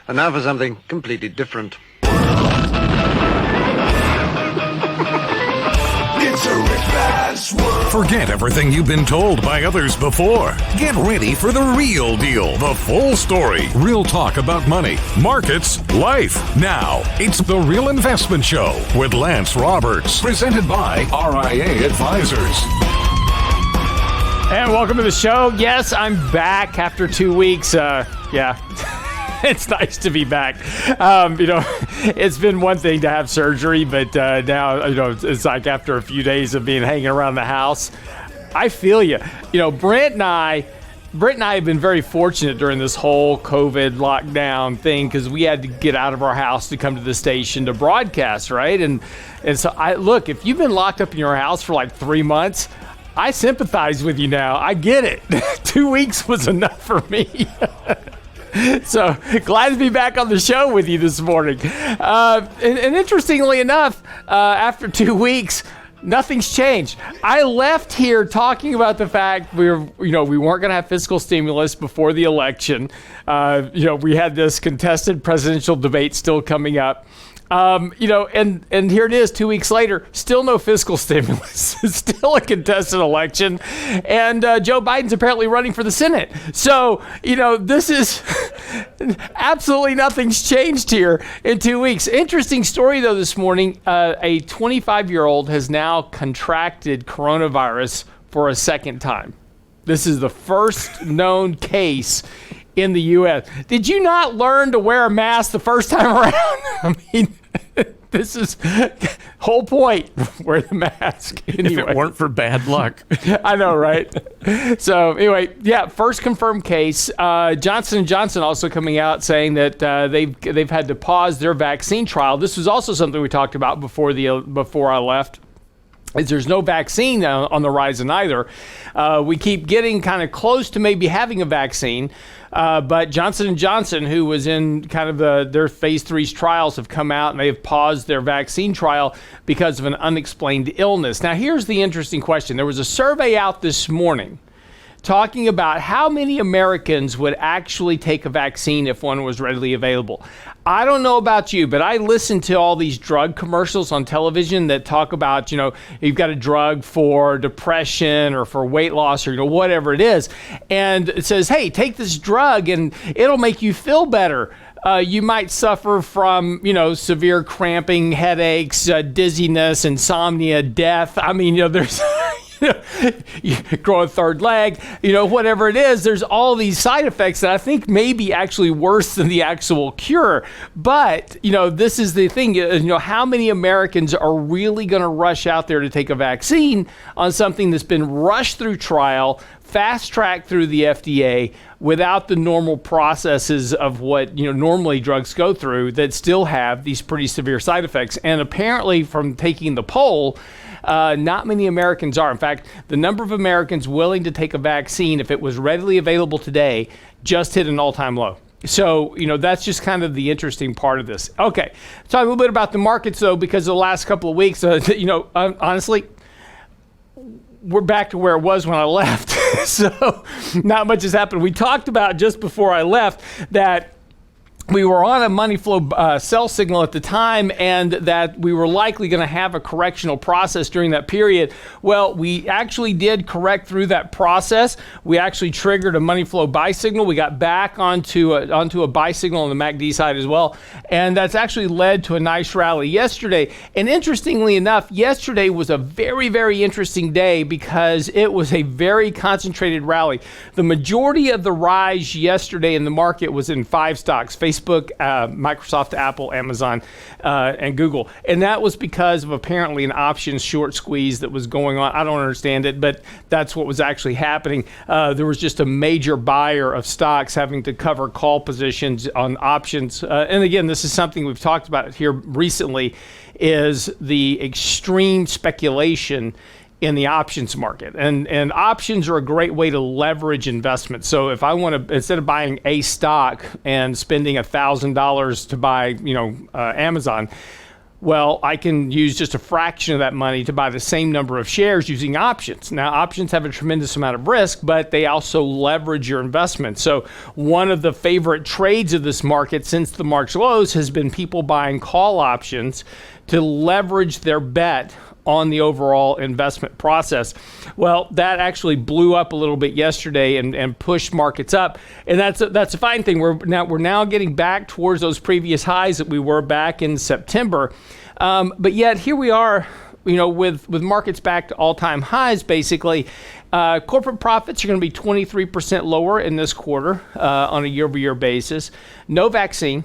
And now for something completely different. Forget everything you've been told by others before. Get ready for the real deal, the full story. Real talk about money, markets, life. Now, it's The Real Investment Show with Lance Roberts, presented by RIA Advisors. And welcome to the show. Yes, I'm back after 2 weeks. It's nice to be back. It's been one thing to have surgery, but now, it's like after a few days of being hanging around the house. I feel you. Brent and I have been very fortunate during this whole COVID lockdown thing because we had to get out of our house to come to the station to broadcast, right? And so look, if you've been locked up in your house for like 3 months, I sympathize with you now. I get it. 2 weeks was enough for me. So glad to be back on the show with you this morning. And interestingly enough, after 2 weeks, nothing's changed. I left here talking about the fact we weren't going to have fiscal stimulus before the election. We had this contested presidential debate still coming up. And here it is 2 weeks later, still no fiscal stimulus, still a contested election, and Joe Biden's apparently running for the Senate. So, this is absolutely nothing's changed here in 2 weeks. Interesting story, though, this morning. A 25-year-old has now contracted coronavirus for a second time. This is the first known case in the U.S. Did you not learn to wear a mask the first time around? I mean, this is whole point. Wear the mask. Anyway. If it weren't for bad luck. I know, right? So anyway, first confirmed case. Johnson & Johnson also coming out saying that they've had to pause their vaccine trial. This was also something we talked about before I left. There's no vaccine on the horizon either. We keep getting kind of close to maybe having a vaccine, but Johnson & Johnson, who was in kind of their phase 3 trials, have come out and they have paused their vaccine trial because of an unexplained illness. Now, here's the interesting question. There was a survey out this morning talking about how many Americans would actually take a vaccine if one was readily available. I don't know about you, but I listen to all these drug commercials on television that talk about, you've got a drug for depression or for weight loss or whatever it is. And it says, hey, take this drug and it'll make you feel better. You might suffer from, severe cramping, headaches, dizziness, insomnia, death. I mean, there's... you grow a third leg, whatever it is, there's all these side effects that I think may be actually worse than the actual cure. But, this is the thing, how many Americans are really going to rush out there to take a vaccine on something that's been rushed through trial, fast-tracked through the FDA, without the normal processes of what, normally drugs go through that still have these pretty severe side effects. And apparently from taking the poll, not many Americans are. In fact, the number of Americans willing to take a vaccine, if it was readily available today, just hit an all-time low. So, that's just kind of the interesting part of this. Okay, talk a little bit about the markets, though, because the last couple of weeks, honestly, we're back to where it was when I left. So, not much has happened. We talked about just before I left that we were on a money flow sell signal at the time, and that we were likely going to have a correctional process during that period. Well, we actually did correct through that process. We actually triggered a money flow buy signal. We got back onto a buy signal on the MACD side as well, and that's actually led to a nice rally yesterday. And interestingly enough, yesterday was a very, very interesting day because it was a very concentrated rally. The majority of the rise yesterday in the market was in 5 stocks: Facebook, Microsoft, Apple, Amazon, and Google. And that was because of apparently an options short squeeze that was going on. I don't understand it, but that's what was actually happening. There was just a major buyer of stocks having to cover call positions on options. And again, this is something we've talked about here recently, is the extreme speculation in the options market. And options are a great way to leverage investment. So if I want to, instead of buying a stock and spending $1,000 to buy, Amazon, Well, I can use just a fraction of that money to buy the same number of shares using options. Now, options have a tremendous amount of risk, but they also leverage your investment. So one of the favorite trades of this market since the March lows has been people buying call options to leverage their bet on the overall investment process. Well, that actually blew up a little bit yesterday and pushed markets up, and that's a fine thing. We're now getting back towards those previous highs that we were back in September, but yet here we are, with markets back to all-time highs. Basically, corporate profits are going to be 23% lower in this quarter on a year-over-year basis. No vaccine.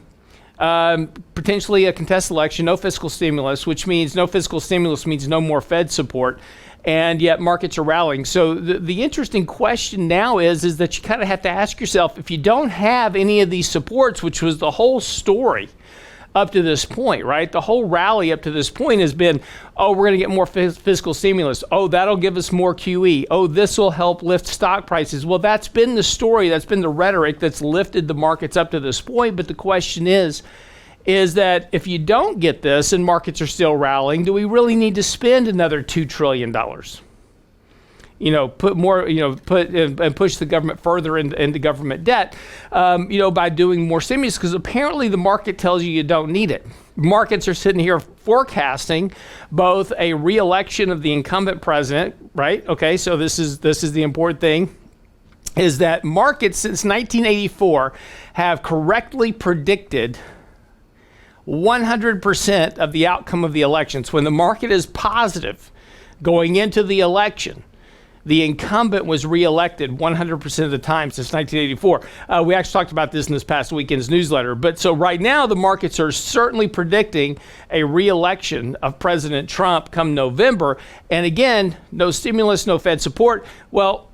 Potentially a contested election, no fiscal stimulus, which means no fiscal stimulus means no more Fed support, and yet markets are rallying. So the interesting question now is that you kind of have to ask yourself, if you don't have any of these supports, which was the whole story up to this point, right? The whole rally up to this point has been, oh, we're going to get more fiscal stimulus. Oh, that'll give us more QE. Oh, this will help lift stock prices. Well, that's been the story. That's been the rhetoric that's lifted the markets up to this point. But the question is that if you don't get this and markets are still rallying, do we really need to spend another $2 trillion? Put more, and push the government further into government debt, by doing more stimulus, because apparently the market tells you don't need it. Markets are sitting here forecasting both a re-election of the incumbent president, right? Okay, so this is the important thing, is that markets since 1984 have correctly predicted 100% of the outcome of the elections. When the market is positive going into the election, the incumbent was reelected 100% of the time since 1984. We actually talked about this in this past weekend's newsletter. But so right now, the markets are certainly predicting a reelection of President Trump come November. And again, no stimulus, no Fed support. Well,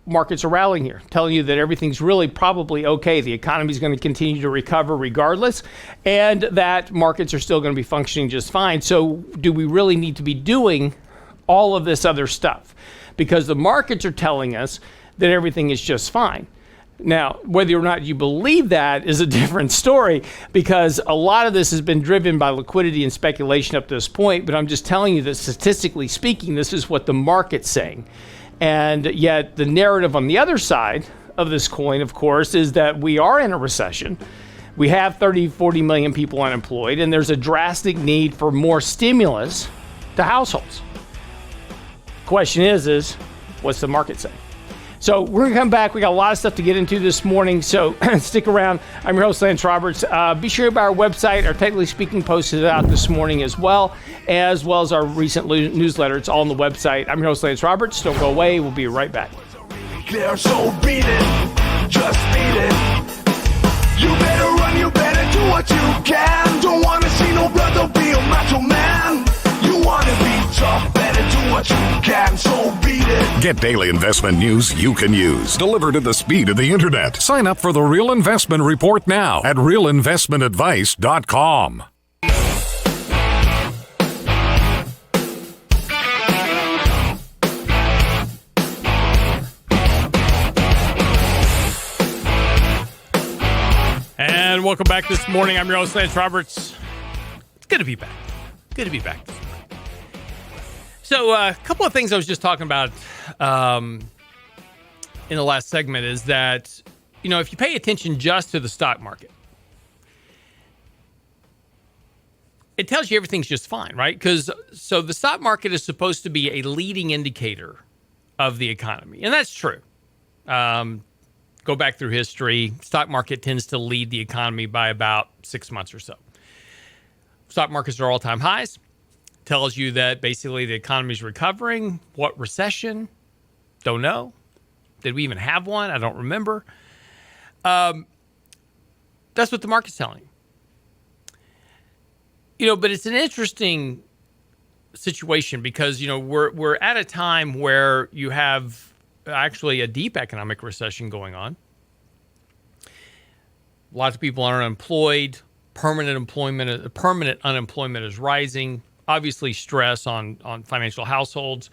markets are rallying here, telling you that everything's really probably okay. The economy is going to continue to recover regardless, and that markets are still going to be functioning just fine. So do we really need to be doing all of this other stuff? Because the markets are telling us that everything is just fine. Now, whether or not you believe that is a different story, because a lot of this has been driven by liquidity and speculation up to this point, but I'm just telling you that statistically speaking, this is what the market's saying. And yet the narrative on the other side of this coin, of course, is that we are in a recession. We have 40 million people unemployed, and there's a drastic need for more stimulus to households. Question is what's the market saying? So we're going to come back. We got a lot of stuff to get into this morning, so stick around. I'm your host, Lance Roberts. Be sure to buy our website. Our Technically Speaking posted it out this morning as well as our recent newsletter. It's all on the website. I'm your host, Lance Roberts. Don't go away. We'll be right back. Clear, so beat it. Just beat it. You better run, you better do what you can. Don't want to see no blood, don't be a macho man. You want to be tough, better do what you can, so beat it. Get daily investment news you can use, delivered at the speed of the internet. Sign up for the Real Investment Report now at realinvestmentadvice.com. And welcome back this morning. I'm your host, Lance Roberts. It's good to be back. Good to be back this morning. So a couple of things I was just talking about in the last segment is that, if you pay attention just to the stock market, it tells you everything's just fine, right? So the stock market is supposed to be a leading indicator of the economy, and that's true. Go back through history, stock market tends to lead the economy by about 6 months or so. Stock markets are all-time highs. Tells you that basically the economy is recovering. What recession? Don't know. Did we even have one? I don't remember. That's what the market's telling you. But it's an interesting situation because, we're at a time where you have actually a deep economic recession going on. Lots of people are unemployed. Permanent unemployment is rising. Obviously, stress on financial households.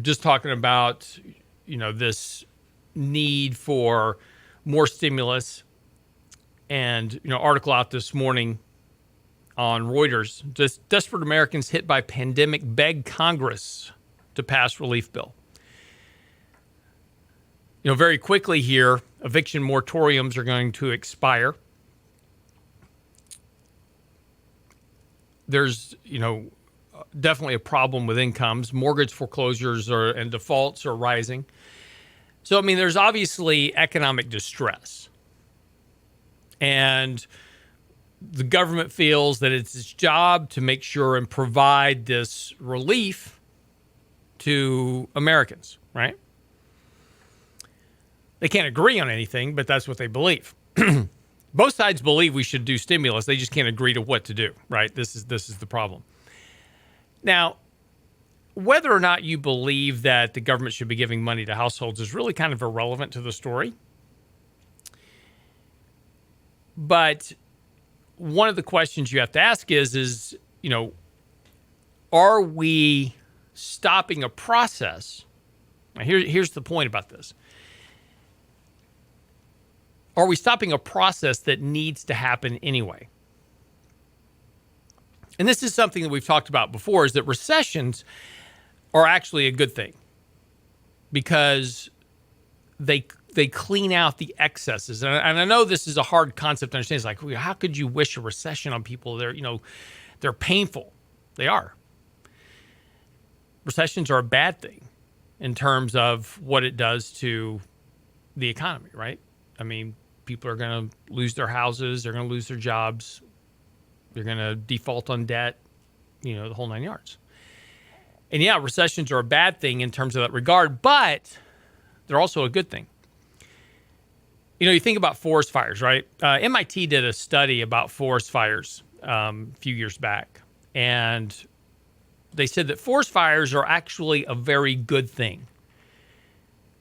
Just talking about, this need for more stimulus. And, article out this morning on Reuters. Just desperate Americans hit by pandemic beg Congress to pass relief bill. Very quickly here, eviction moratoriums are going to expire. There's, definitely a problem with incomes. Mortgage foreclosures and defaults are rising. So, there's obviously economic distress. And the government feels that it's its job to make sure and provide this relief to Americans, right? They can't agree on anything, but that's what they believe. Both sides believe we should do stimulus. They just can't agree to what to do, right? This is the problem. Now, whether or not you believe that the government should be giving money to households is really kind of irrelevant to the story. But one of the questions you have to ask is, are we stopping a process? Now, here's the point about this. Are we stopping a process that needs to happen anyway? And this is something that we've talked about before, is that recessions are actually a good thing because they clean out the excesses. And I know this is a hard concept to understand. It's like, how could you wish a recession on people? They're painful. They are. Recessions are a bad thing in terms of what it does to the economy, right? People are going to lose their houses. They're going to lose their jobs. They're going to default on debt, the whole nine yards. And yeah, recessions are a bad thing in terms of that regard, but they're also a good thing. You think about forest fires, right? MIT did a study about forest fires a few years back, and they said that forest fires are actually a very good thing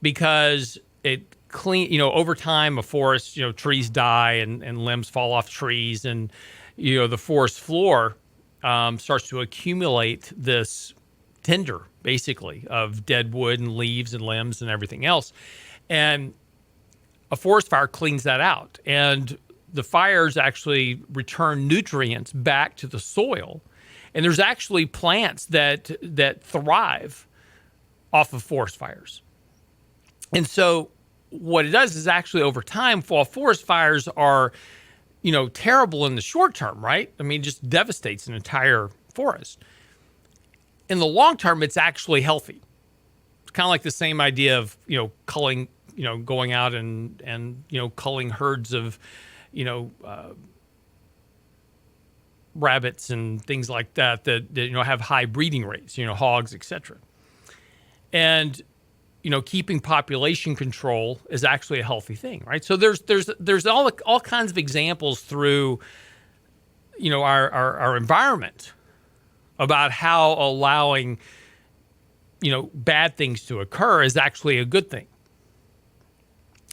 because it over time, a forest, trees die and limbs fall off trees, and the forest floor starts to accumulate this tinder, basically, of dead wood and leaves and limbs and everything else. And a forest fire cleans that out. And the fires actually return nutrients back to the soil. And there's actually plants that thrive off of forest fires. And so what it does is actually over time, while forest fires are, terrible in the short term, right? It just devastates an entire forest. In the long term, it's actually healthy. It's kind of like the same idea of, culling, going out and culling herds of, rabbits and things like that have high breeding rates, hogs, etc. And keeping population control is actually a healthy thing, right? So there's all kinds of examples through, our environment about how allowing, bad things to occur is actually a good thing.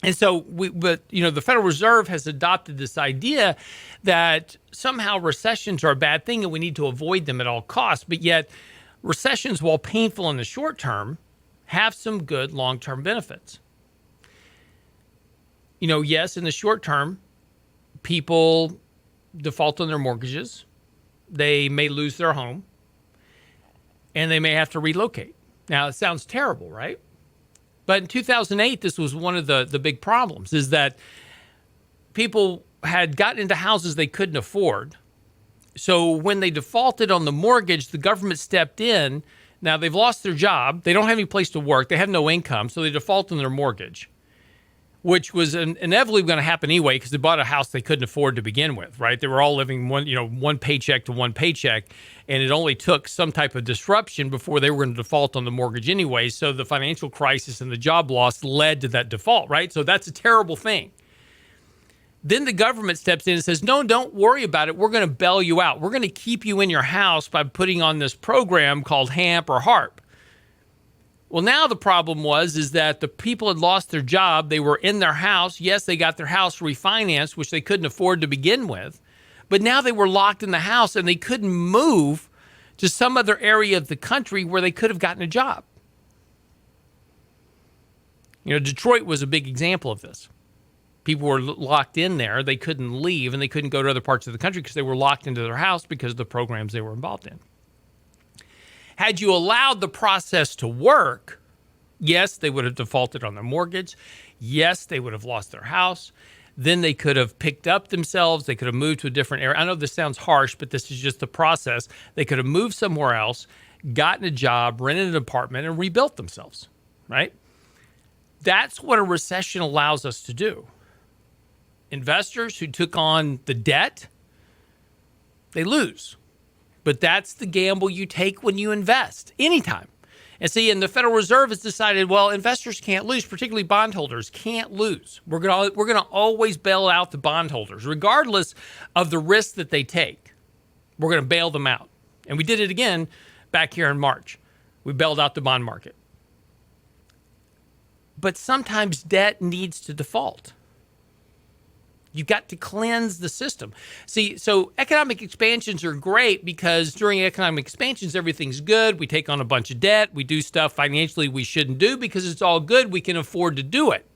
And so, the Federal Reserve has adopted this idea that somehow recessions are a bad thing and we need to avoid them at all costs. But yet, recessions, while painful in the short term, have some good long-term benefits. Yes, in the short term, people default on their mortgages. They may lose their home, and they may have to relocate. Now, it sounds terrible, right? But in 2008, this was one of the big problems, is that people had gotten into houses they couldn't afford. So when they defaulted on the mortgage, the government stepped in. Now, they've lost their job. They don't have any place to work. They have no income, so they default on their mortgage, which was inevitably going to happen anyway because they bought a house they couldn't afford to begin with, right? They were all living one paycheck to one paycheck, and it only took some type of disruption before they were going to default on the mortgage anyway. So the financial crisis and the job loss led to that default, right? So that's a terrible thing. Then the government steps in and says, no, don't worry about it. We're going to bail you out. We're going to keep you in your house by putting on this program called HAMP or HARP. Well, now the problem is that the people had lost their job. They were in their house. Yes, they got their house refinanced, which they couldn't afford to begin with. But now they were locked in the house and they couldn't move to some other area of the country where they could have gotten a job. Detroit was a big example of this. People were locked in there. They couldn't leave, and they couldn't go to other parts of the country because they were locked into their house because of the programs they were involved in. Had you allowed the process to work, yes, they would have defaulted on their mortgage. Yes, they would have lost their house. Then they could have picked up themselves. They could have moved to a different area. I know this sounds harsh, but this is just the process. They could have moved somewhere else, gotten a job, rented an apartment, and rebuilt themselves, right? That's what a recession allows us to do. Investors who took on the debt, they lose. But that's the gamble you take when you invest, anytime. And see, and the Federal Reserve has decided, well, investors can't lose, particularly bondholders can't lose. We're gonna always bail out the bondholders, regardless of the risk that they take. We're gonna bail them out. And we did it again back here in March. We bailed out the bond market. But sometimes debt needs to default. You've got to cleanse the system. See, so economic expansions are great because during economic expansions, everything's good. We take on a bunch of debt. We do stuff financially we shouldn't do because it's all good. We can afford to do it.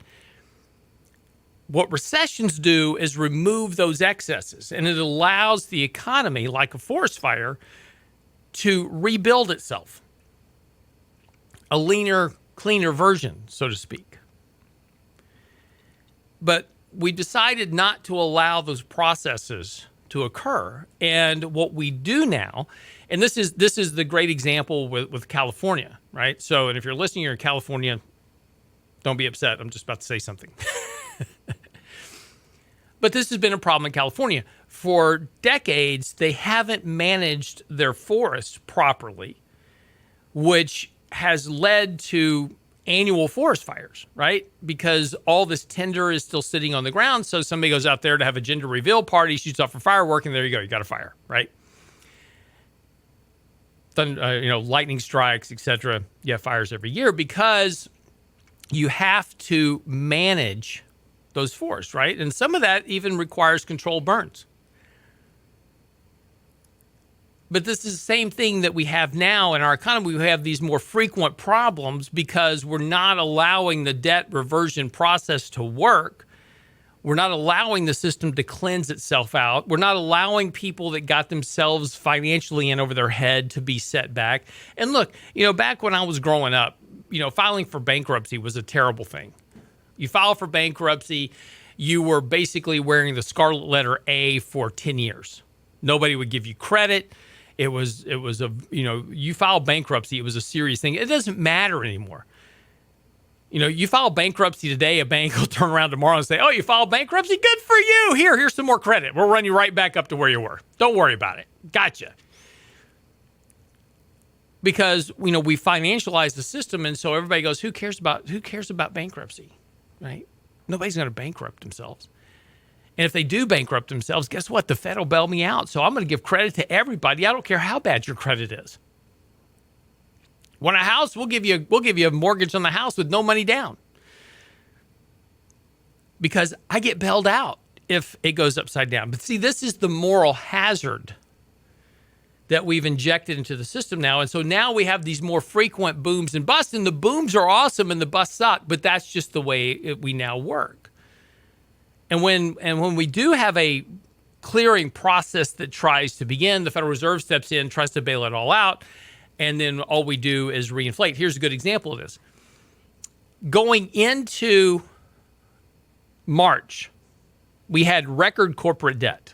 What recessions do is remove those excesses, and it allows the economy, like a forest fire, to rebuild itself. A leaner, cleaner version, so to speak. But we decided not to allow those processes to occur. And what we do now, and this is the great example with California, right? So, and if you're listening, you're in California, don't be upset. I'm just about to say something. But this has been a problem in California. For decades, they haven't managed their forest properly, which has led to annual forest fires, right? Because all this tinder is still sitting on the ground. So somebody goes out there to have a gender reveal party, shoots off a firework, and there you go. You got a fire, right? Then, lightning strikes, etc. You have fires every year because you have to manage those forests, right? And some of that even requires controlled burns. But this is the same thing that we have now in our economy. We have these more frequent problems because we're not allowing the debt reversion process to work. We're not allowing the system to cleanse itself out. We're not allowing people that got themselves financially in over their head to be set back. And look, back when I was growing up, filing for bankruptcy was a terrible thing. You file for bankruptcy, you were basically wearing the scarlet letter A for 10 years. Nobody would give you credit. It was you file bankruptcy, it was a serious thing. It doesn't matter anymore. You file bankruptcy today, a bank will turn around tomorrow and say, oh, you filed bankruptcy? Good for you. Here's some more credit. We'll run you right back up to where you were. Don't worry about it. Gotcha. Because, we financialize the system, and so everybody goes, who cares about bankruptcy, right? Nobody's going to bankrupt themselves. And if they do bankrupt themselves, guess what? The Fed will bail me out. So I'm going to give credit to everybody. I don't care how bad your credit is. Want a house? We'll give you a mortgage on the house with no money down. Because I get bailed out if it goes upside down. But see, this is the moral hazard that we've injected into the system now. And so now we have these more frequent booms and busts. And the booms are awesome and the busts suck. But that's just the way we now work. And when we do have a clearing process that tries to begin, the Federal Reserve steps in, tries to bail it all out, and then all we do is reinflate. Here's a good example of this. Going into March, we had record corporate debt.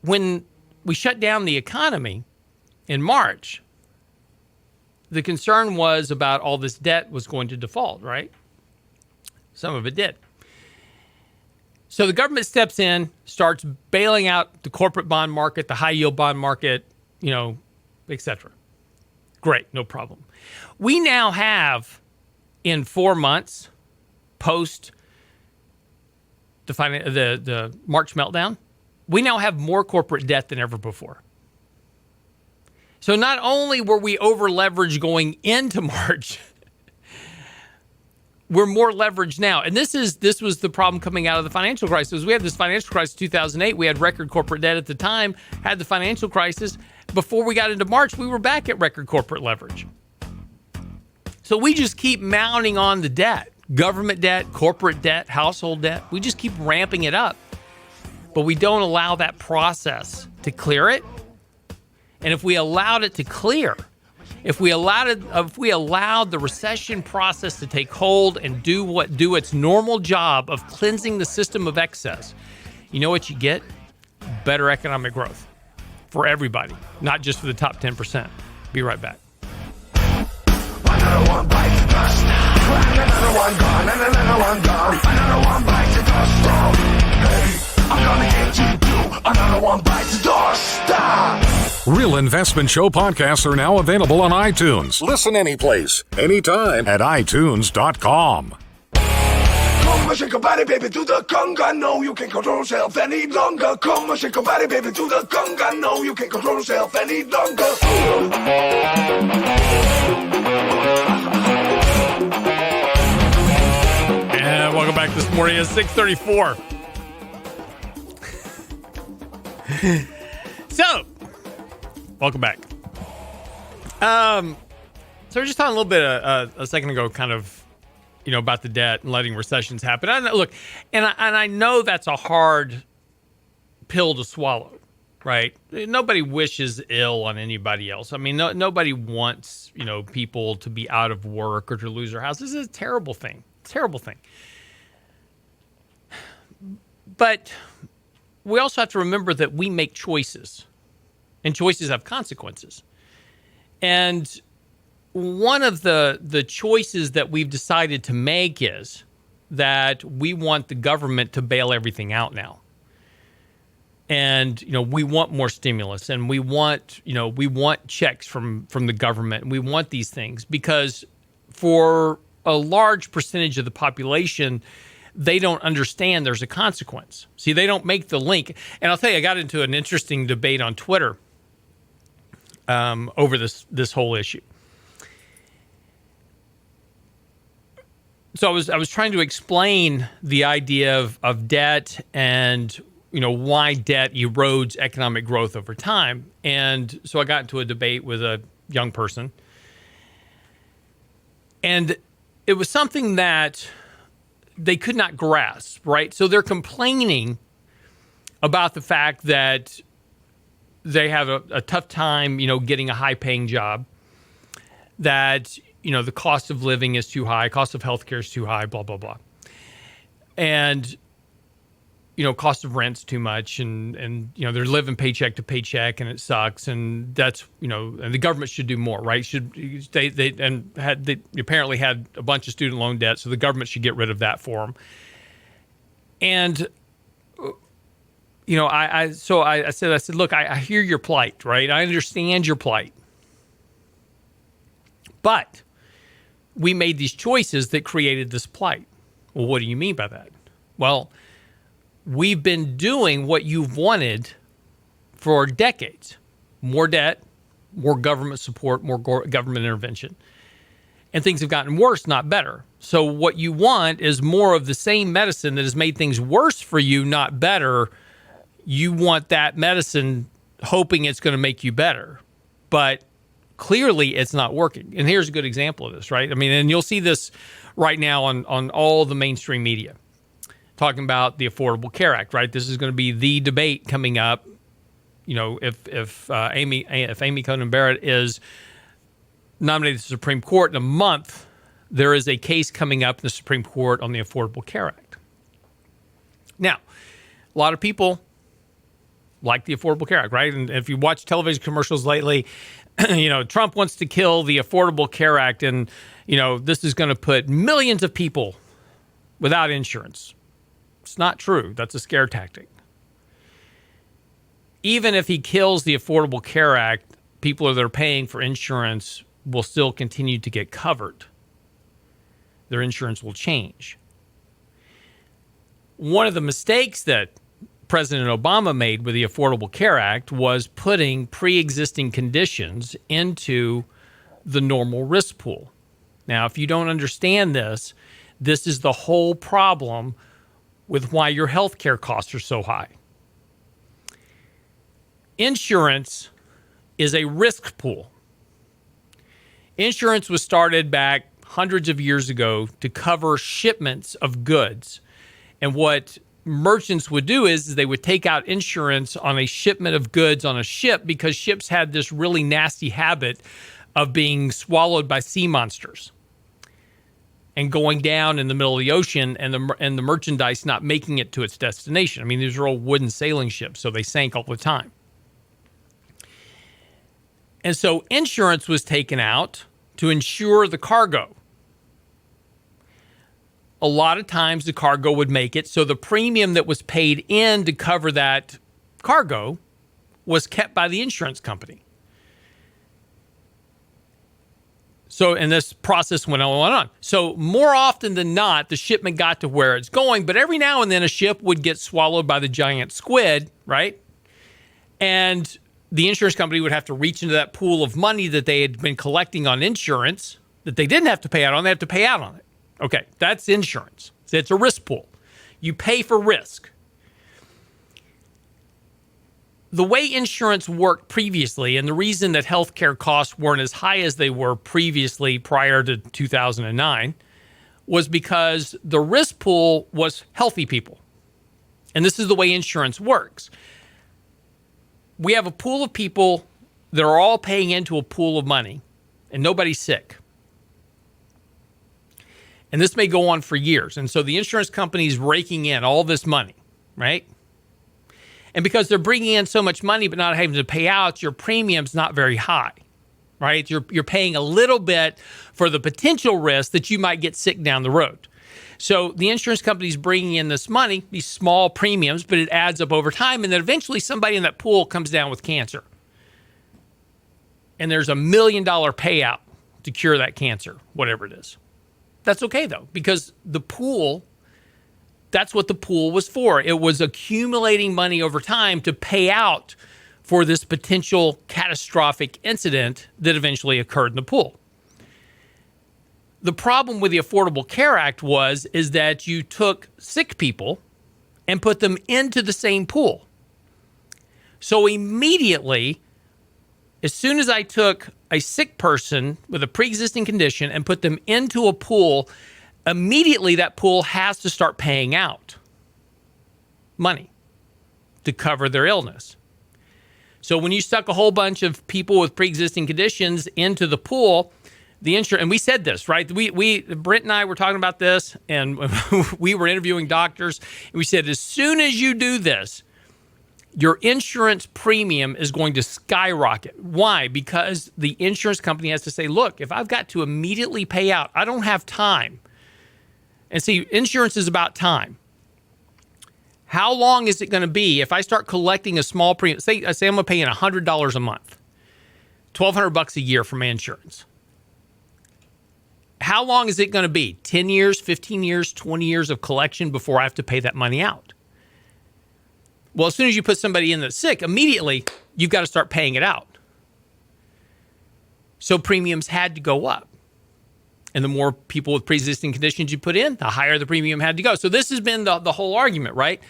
When we shut down the economy in March, the concern was about all this debt was going to default, right? Some of it did. So the government steps in, starts bailing out the corporate bond market, the high yield bond market, et cetera. Great, no problem. We now have, in 4 months, post the March meltdown, we now have more corporate debt than ever before. So not only were we over leveraged going into March, we're more leveraged now. And this was the problem coming out of the financial crisis. We had this financial crisis in 2008. We had record corporate debt at the time, had the financial crisis. Before we got into March, we were back at record corporate leverage. So we just keep mounting on the debt, Government debt, corporate debt, household debt. We just keep ramping it up. But we don't allow that process to clear it. And if we allowed it to clear, if we allowed the recession process to take hold and do its normal job of cleansing the system of excess, you know what you get? Better economic growth for everybody, not just for the top 10%. Be right back. Another one bites the dust. Another one gone, and another one gone. Another one bites the dust. Hey, I'm gonna get you too. Another one bites the dust. Real Investment Show podcasts are now available on iTunes. Listen anyplace, anytime at iTunes.com. Come and shake your body, baby, do the conga. No, you can't control yourself any longer. Come and shake your body, baby, do the conga. No, you can't control yourself any longer. And welcome back this morning at 6:34. So, welcome back. So we're just talking a little bit a second ago, kind of, about the debt and letting recessions happen. I know that's a hard pill to swallow, right? Nobody wishes ill on anybody else. I mean, nobody wants, people to be out of work or to lose their house. This is a terrible thing. Terrible thing. But we also have to remember that we make choices, and choices have consequences. And one of the choices that we've decided to make is that we want the government to bail everything out now. And, we want more stimulus, and we want checks from the government, and we want these things because for a large percentage of the population, they don't understand there's a consequence. See, they don't make the link. And I'll tell you, I got into an interesting debate on Twitter over this whole issue. So I was trying to explain the idea of debt and why debt erodes economic growth over time. And so I got into a debate with a young person, and it was something that they could not grasp, right? So they're complaining about the fact that they have a tough time, getting a high-paying job, that the cost of living is too high, cost of healthcare is too high, blah, blah, blah. And, cost of rent's too much, and they're living paycheck to paycheck, and it sucks, and that's, and the government should do more, right? They apparently had a bunch of student loan debt, so the government should get rid of that for them. And, I said, look, I hear your plight, right? I understand your plight. But we made these choices that created this plight. Well, what do you mean by that? Well, we've been doing what you've wanted for decades. More debt, more government support, more government intervention. And things have gotten worse, not better. So what you want is more of the same medicine that has made things worse for you, not better. You want that medicine hoping it's going to make you better. But clearly it's not working. And here's a good example of this, right? I mean, and you'll see this right now on all the mainstream media talking about the Affordable Care Act, right? This is going to be the debate coming up. If Amy Coney Barrett is nominated to the Supreme Court in a month, there is a case coming up in the Supreme Court on the Affordable Care Act. Now, a lot of people like the Affordable Care Act, right? And if you watch television commercials lately, Trump wants to kill the Affordable Care Act, and, this is going to put millions of people without insurance. It's not true. That's a scare tactic. Even if he kills the Affordable Care Act, people that are paying for insurance will still continue to get covered. Their insurance will change. One of the mistakes that President Obama made with the Affordable Care Act was putting pre-existing conditions into the normal risk pool. Now, if you don't understand this, this is the whole problem with why your healthcare costs are so high. Insurance is a risk pool. Insurance was started back hundreds of years ago to cover shipments of goods. And what merchants would do is they would take out insurance on a shipment of goods on a ship because ships had this really nasty habit of being swallowed by sea monsters and going down in the middle of the ocean, and the merchandise not making it to its destination. I mean, these are old wooden sailing ships, so they sank all the time. And so insurance was taken out to insure the cargo. A lot of times the cargo would make it, so the premium that was paid in to cover that cargo was kept by the insurance company. So, and this process went on and on. So more often than not, the shipment got to where it's going, but every now and then a ship would get swallowed by the giant squid, right? And the insurance company would have to reach into that pool of money that they had been collecting on insurance that they didn't have to pay out on. They have to pay out on it. Okay, that's insurance. So it's a risk pool. You pay for risk. The way insurance worked previously, and the reason that healthcare costs weren't as high as they were previously prior to 2009, was because the risk pool was healthy people. And this is the way insurance works. We have a pool of people that are all paying into a pool of money, and nobody's sick. And this may go on for years. And so the insurance company is raking in all this money, right? And because they're bringing in so much money but not having to pay out, your premium's not very high, right? You're paying a little bit for the potential risk that you might get sick down the road. So the insurance company's bringing in this money, these small premiums, but it adds up over time. And then eventually somebody in that pool comes down with cancer. And there's $1 million payout to cure that cancer, whatever it is. That's okay, though, because the pool, that's what the pool was for. It was accumulating money over time to pay out for this potential catastrophic incident that eventually occurred in the pool. The problem with the Affordable Care Act is that you took sick people and put them into the same pool. So immediately, as soon as I took a sick person with a pre-existing condition and put them into a pool, immediately that pool has to start paying out money to cover their illness. So when you stuck a whole bunch of people with pre-existing conditions into the pool, the insurance, and we said this, right? Brent and I were talking about this, and we were interviewing doctors, and we said, as soon as you do this, your insurance premium is going to skyrocket. Why? Because the insurance company has to say, look, if I've got to immediately pay out, I don't have time. And see, insurance is about time. How long is it going to be if I start collecting a small premium? Say I'm going to pay in $100 a month, $1,200 a year for my insurance. How long is it going to be? 10 years, 15 years, 20 years of collection before I have to pay that money out? Well, as soon as you put somebody in that's sick, immediately you've got to start paying it out. So premiums had to go up. And the more people with pre-existing conditions you put in, the higher the premium had to go. So this has been the whole argument, right?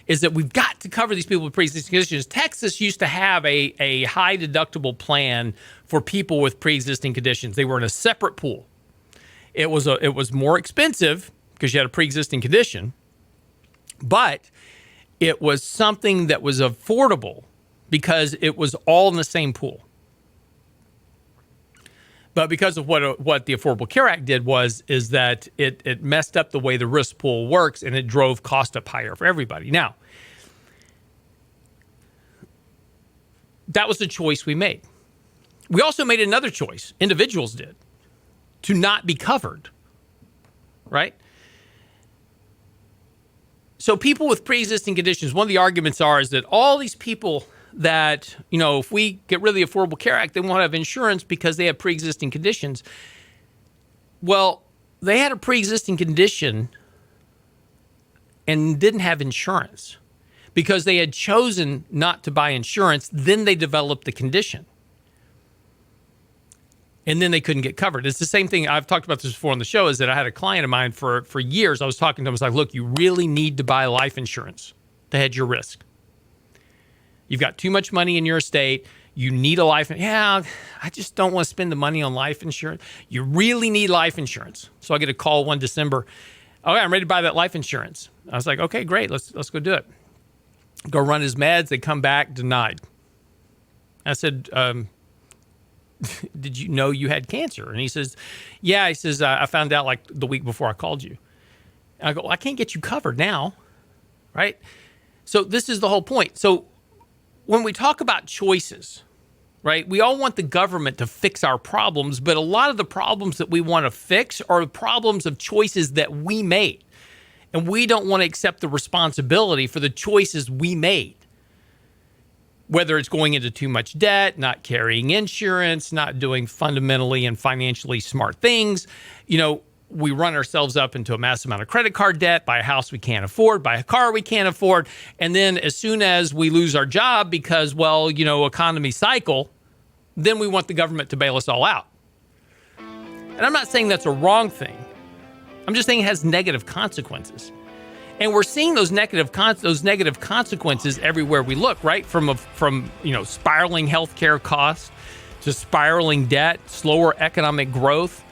Is that we've got to cover these people with pre-existing conditions. Texas used to have a high deductible plan for people with pre-existing conditions. They were in a separate pool. It was more expensive because you had a pre-existing condition, but it was something that was affordable because it was all in the same pool. But because of what the Affordable Care Act did is that it messed up the way the risk pool works, and it drove cost up higher for everybody. Now, that was the choice we made. We also made another choice, individuals did, to not be covered, right? So people with pre-existing conditions, one of the arguments is that all these people that, if we get rid of the Affordable Care Act, they won't have insurance because they have pre-existing conditions. Well, they had a pre-existing condition and didn't have insurance because they had chosen not to buy insurance. Then they developed the condition. And then they couldn't get covered. It's the same thing. I've talked about this before on the show, is that I had a client of mine for years. I was talking to him. I was like, look, you really need to buy life insurance to hedge your risk. You've got too much money in your estate. You need a life. Yeah, I just don't want to spend the money on life insurance. You really need life insurance. So I get a call one December. Oh, yeah, I'm ready to buy that life insurance. I was like, okay, great. Let's go do it. Go run his meds. They come back denied. I said, did you know you had cancer? And he says, yeah. He says, I found out like the week before I called you. And I go, well, I can't get you covered now, right? So this is the whole point. So when we talk about choices, right, we all want the government to fix our problems, but a lot of the problems that we want to fix are problems of choices that we made. And we don't want to accept the responsibility for the choices we made. Whether it's going into too much debt, not carrying insurance, not doing fundamentally and financially smart things. You know, we run ourselves up into a massive amount of credit card debt, buy a house we can't afford, buy a car we can't afford. And then as soon as we lose our job because, well, you know, economy cycle, then we want the government to bail us all out. And I'm not saying that's a wrong thing. I'm just saying it has negative consequences. And we're seeing those negative consequences everywhere we look, right? From spiraling healthcare costs to spiraling debt, slower economic growth,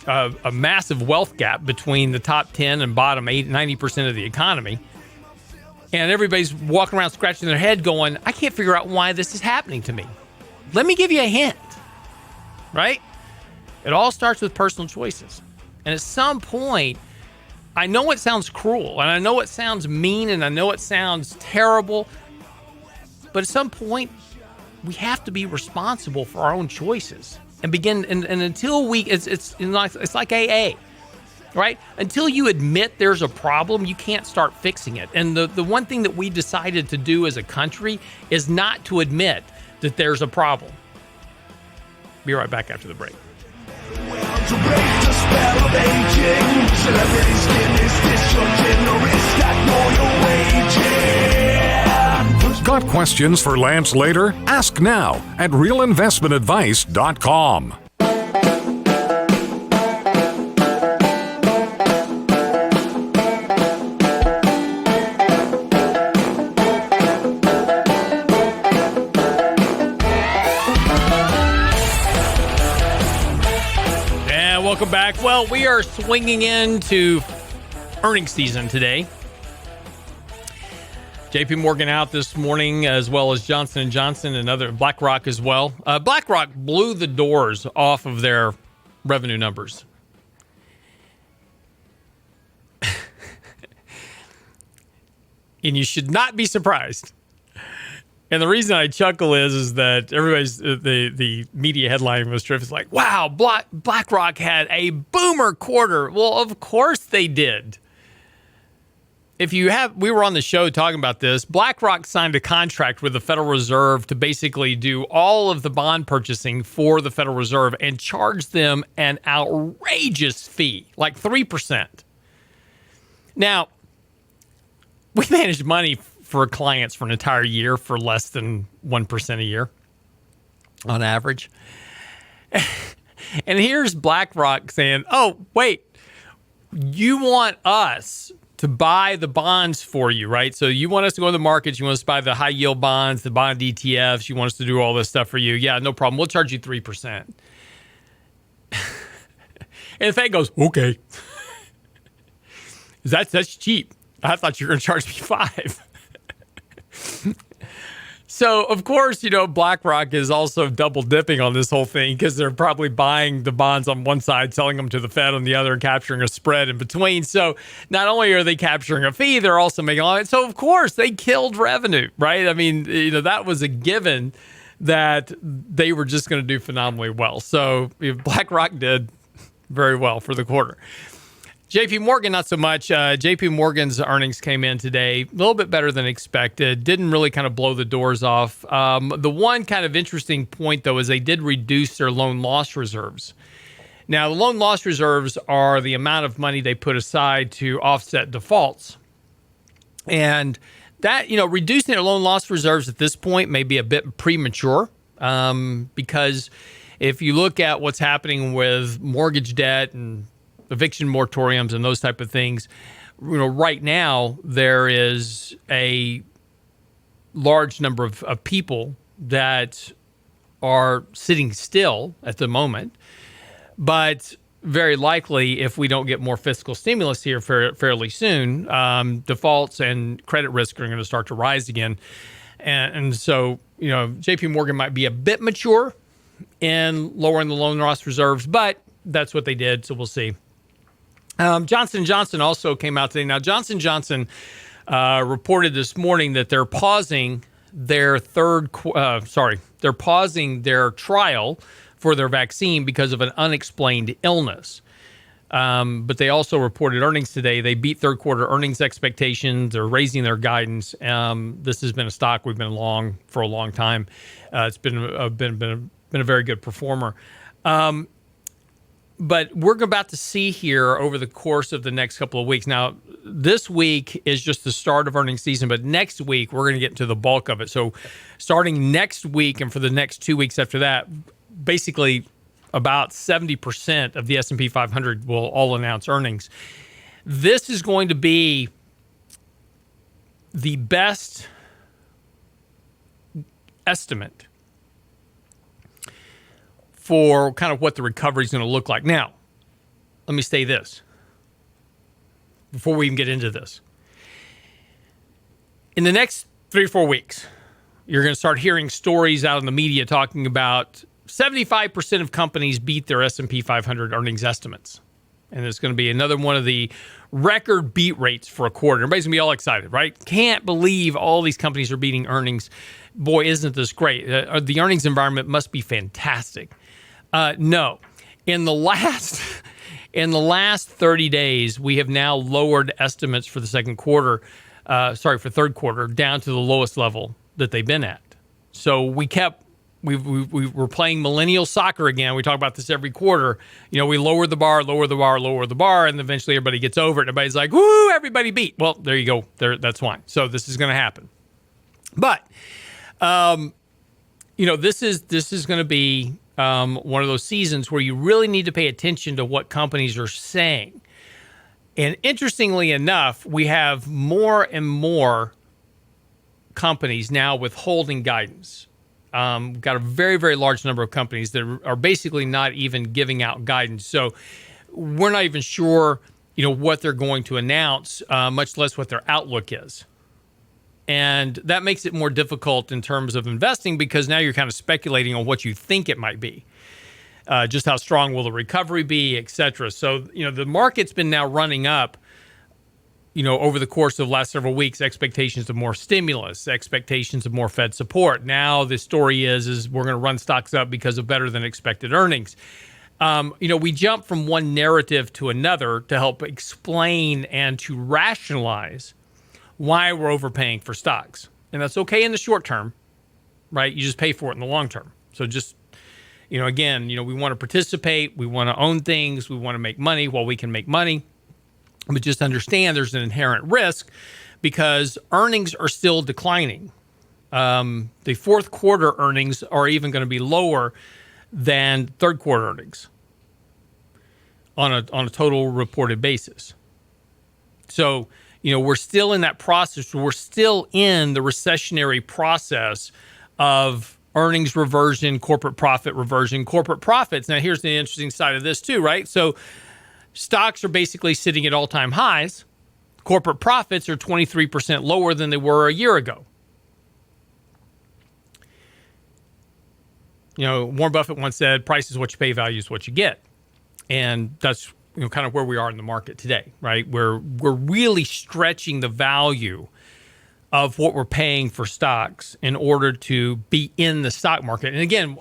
a massive wealth gap between the top 10 and bottom 90% of the economy. And everybody's walking around scratching their head going, I can't figure out why this is happening to me. Let me give you a hint, right? It all starts with personal choices. And at some point, I know it sounds cruel, and I know it sounds mean, and I know it sounds terrible, but at some point, we have to be responsible for our own choices and begin. And until it's like AA, right? Until you admit there's a problem, you can't start fixing it. And the one thing that we decided to do as a country is not to admit that there's a problem. Be right back after the break. To break the spell of aging, celebrity skin, is this your gin or is that more your waging? Got questions for Lance later? Ask now at realinvestmentadvice.com. Welcome back. Well, we are swinging into earnings season today. JP Morgan out this morning, as well as Johnson & Johnson and other BlackRock as well. BlackRock blew the doors off of their revenue numbers. And you should not be surprised. And the reason I chuckle is that everybody's the media headline was terrific. It's like, wow, BlackRock had a boomer quarter. Well, of course they did. We were on the show talking about this. BlackRock signed a contract with the Federal Reserve to basically do all of the bond purchasing for the Federal Reserve and charge them an outrageous fee, like 3%. Now, we managed money for clients for an entire year for less than 1% a year on average. And here's BlackRock saying, oh, wait, you want us to buy the bonds for you, right? So you want us to go to the markets. You want us to buy the high yield bonds, the bond ETFs. You want us to do all this stuff for you. Yeah, no problem. We'll charge you 3%. And the Fed goes, okay. That's cheap. I thought you were going to charge me 5%. So, of course, BlackRock is also double dipping on this whole thing because they're probably buying the bonds on one side, selling them to the Fed on the other, and capturing a spread in between. So not only are they capturing a fee, they're also making a lot. So, of course, they killed revenue, right? I mean, that was a given that they were just going to do phenomenally well. So BlackRock did very well for the quarter. JP Morgan, not so much. JP Morgan's earnings came in today a little bit better than expected. Didn't really kind of blow the doors off. The one kind of interesting point, though, is they did reduce their loan loss reserves. Now, the loan loss reserves are the amount of money they put aside to offset defaults. And that, reducing their loan loss reserves at this point may be a bit premature because if you look at what's happening with mortgage debt and eviction moratoriums and those type of things, right now there is a large number of people that are sitting still at the moment, but very likely, if we don't get more fiscal stimulus here fairly soon, defaults and credit risk are going to start to rise again. And so, JP Morgan might be a bit mature in lowering the loan loss reserves, but that's what they did, so we'll see. Johnson & Johnson also came out today. Now, Johnson & Johnson reported this morning that they're pausing their they're pausing their trial for their vaccine because of an unexplained illness. But they also reported earnings today. They beat third quarter earnings expectations. They're raising their guidance. This has been a stock we've been long for a long time. It's been a very good performer. But we're about to see here over the course of the next couple of weeks. Now, this week is just the start of earnings season, but next week we're going to get into the bulk of it. So starting next week and for the next 2 weeks after that, basically about 70% of the S&P 500 will all announce earnings. This is going to be the best estimate for kind of what the recovery is going to look like. Now, let me say this before we even get into this. In the next 3 or 4 weeks, you're going to start hearing stories out in the media talking about 75% of companies beat their S&P 500 earnings estimates. And it's going to be another one of the record beat rates for a quarter. Everybody's going to be all excited, right? Can't believe all these companies are beating earnings. Boy, isn't this great. The earnings environment must be fantastic. No. In the last 30 days, we have now lowered estimates for the for third quarter down to the lowest level that they've been at. So we're playing millennial soccer again. We talk about this every quarter. We lower the bar, and eventually everybody gets over it. Everybody's like, woo, everybody beat. Well, there you go. That's fine. So this is going to happen. But, this is going to be one of those seasons where you really need to pay attention to what companies are saying. And interestingly enough, we have more and more companies now withholding guidance. Got a very, very large number of companies that are basically not even giving out guidance. So we're not even sure, what they're going to announce, much less what their outlook is. And that makes it more difficult in terms of investing because now you're kind of speculating on what you think it might be. Just how strong will the recovery be, et cetera. So, the market's been now running up, over the course of the last several weeks, expectations of more stimulus, expectations of more Fed support. Now the story is we're going to run stocks up because of better than expected earnings. We jump from one narrative to another to help explain and to rationalize why we're overpaying for stocks. And that's okay in the short term, right? You just pay for it in the long term. So just, again, we want to participate. We want to own things. We want to make money while we can make money. But just understand there's an inherent risk because earnings are still declining. The fourth quarter earnings are even going to be lower than third quarter earnings on a total reported basis. So, we're still in that process. We're still in the recessionary process of earnings reversion, corporate profit reversion, corporate profits. Now, here's the interesting side of this too, right? So stocks are basically sitting at all-time highs. Corporate profits are 23% lower than they were a year ago. Warren Buffett once said, price is what you pay, value is what you get. And that's kind of where we are in the market today, right? We're really stretching the value of what we're paying for stocks in order to be in the stock market. And again,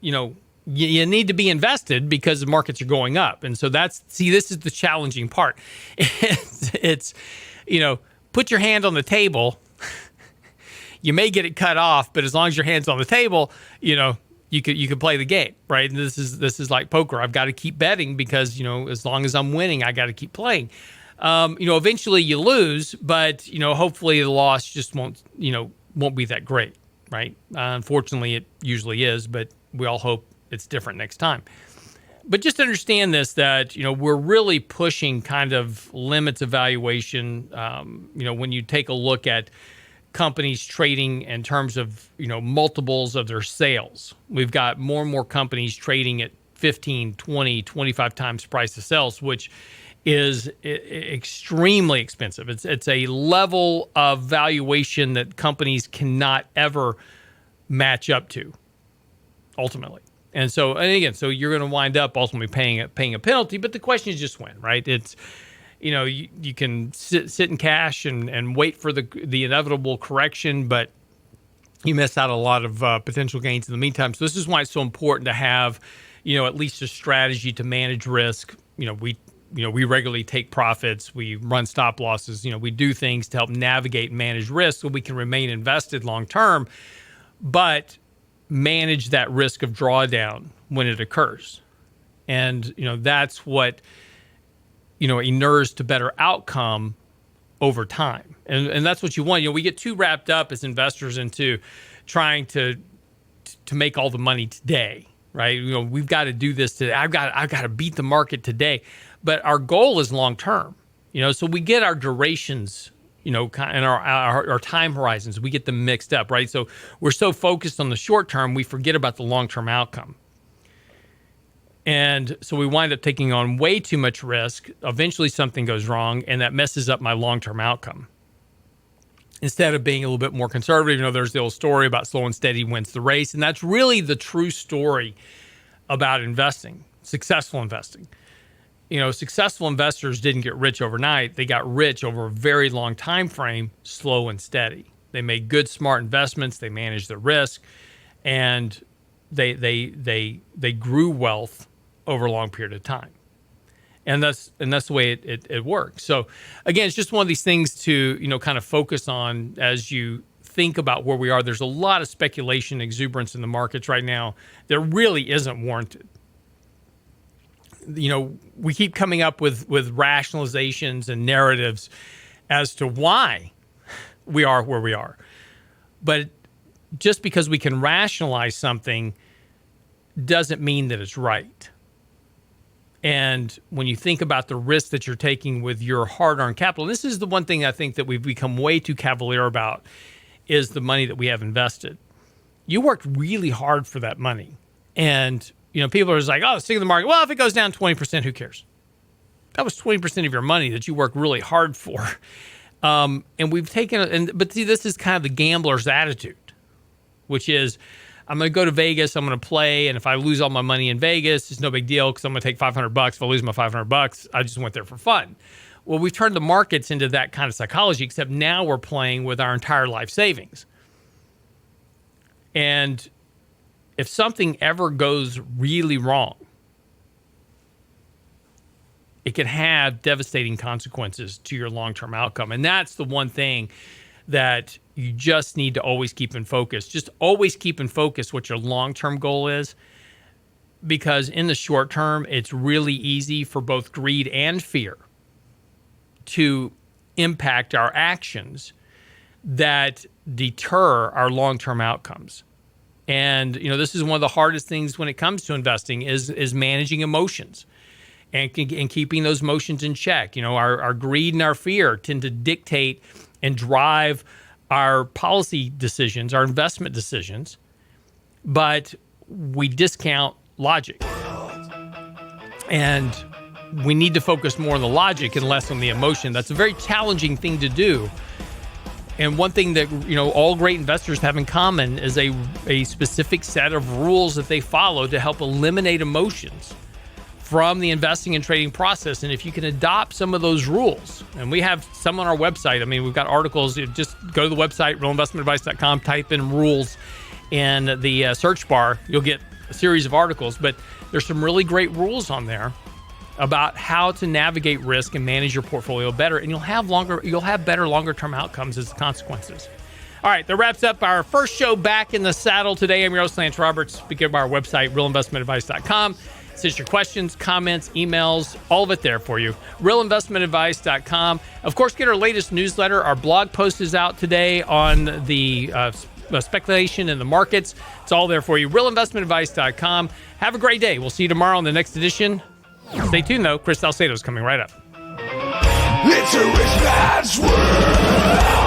you need to be invested because the markets are going up. And so this is the challenging part. It's put your hand on the table. You may get it cut off, but as long as your hand's on the table, you could play the game, right? And this is like poker. I've got to keep betting because, as long as I'm winning, I got to keep playing. Eventually you lose, but, hopefully the loss just won't be that great, right? Unfortunately, it usually is, but we all hope it's different next time. But just understand this, that, we're really pushing kind of limits of valuation. When you take a look at companies trading in terms of, multiples of their sales. We've got more and more companies trading at 15, 20, 25 times price of sales, which is extremely expensive. It's a level of valuation that companies cannot ever match up to ultimately. And again, you're going to wind up ultimately paying a penalty, but the question is just when, right? It's, you can sit in cash and wait for the inevitable correction, but you miss out a lot of potential gains in the meantime. So this is why it's so important to have, at least a strategy to manage risk. We regularly take profits. We run stop losses. We do things to help navigate and manage risk so we can remain invested long term, but manage that risk of drawdown when it occurs. And, that's what, inures to better outcome over time. And that's what you want. We get too wrapped up as investors into trying to make all the money today, right? We've got to do this today. I've got to beat the market today. But our goal is long term, so we get our durations, and our time horizons, we get them mixed up, right? So we're so focused on the short term, we forget about the long term outcome. And so we wind up taking on way too much risk. Eventually something goes wrong, and that messes up my long term outcome. Instead of being a little bit more conservative, there's the old story about slow and steady wins the race. And that's really the true story about investing, successful investing. Successful investors didn't get rich overnight. They got rich over a very long time frame, slow and steady. They made good, smart investments. They managed their risk, and they grew wealth over a long period of time. And that's the way it works. So again, it's just one of these things to kind of focus on as you think about where we are. There's a lot of speculation, exuberance in the markets right now that really isn't warranted. We keep coming up with rationalizations and narratives as to why we are where we are. But just because we can rationalize something doesn't mean that it's right. And when you think about the risk that you're taking with your hard-earned capital, this is the one thing I think that we've become way too cavalier about, is the money that we have invested. You worked really hard for that money. And people are just like, oh, stick in the market. Well, if it goes down 20%, who cares? That was 20% of your money that you worked really hard for. And we've taken, but see, this is kind of the gambler's attitude, which is, I'm going to go to Vegas, I'm going to play, and if I lose all my money in Vegas, it's no big deal because I'm going to take $500. If I lose my $500, I just went there for fun. Well, we've turned the markets into that kind of psychology, except now we're playing with our entire life savings. And if something ever goes really wrong, it can have devastating consequences to your long-term outcome. And that's the one thing that you just need to always keep in focus. Just always keep in focus what your long-term goal is, because in the short term, it's really easy for both greed and fear to impact our actions that deter our long-term outcomes. And, this is one of the hardest things when it comes to investing is managing emotions and keeping those emotions in check. Our greed and our fear tend to dictate and drive our policy decisions, our investment decisions, but we discount logic. And we need to focus more on the logic and less on the emotion. That's a very challenging thing to do. And one thing that, all great investors have in common is a specific set of rules that they follow to help eliminate emotions from the investing and trading process. And if you can adopt some of those rules, and we have some on our website. I mean, we've got articles. Just go to the website, realinvestmentadvice.com, type in rules in the search bar. You'll get a series of articles, but there's some really great rules on there about how to navigate risk and manage your portfolio better. And you'll have better longer-term outcomes as consequences. All right, that wraps up our first show back in the saddle today. I'm your host, Lance Roberts. Speaking of our website, realinvestmentadvice.com. Send your questions, comments, emails, all of it there for you. realinvestmentadvice.com. Of course, get our latest newsletter. Our blog post is out today on the speculation in the markets. It's all there for you. realinvestmentadvice.com. Have a great day. We'll see you tomorrow on the next edition. Stay tuned, though. Chris Salcedo's coming right up. It's a rich man's world.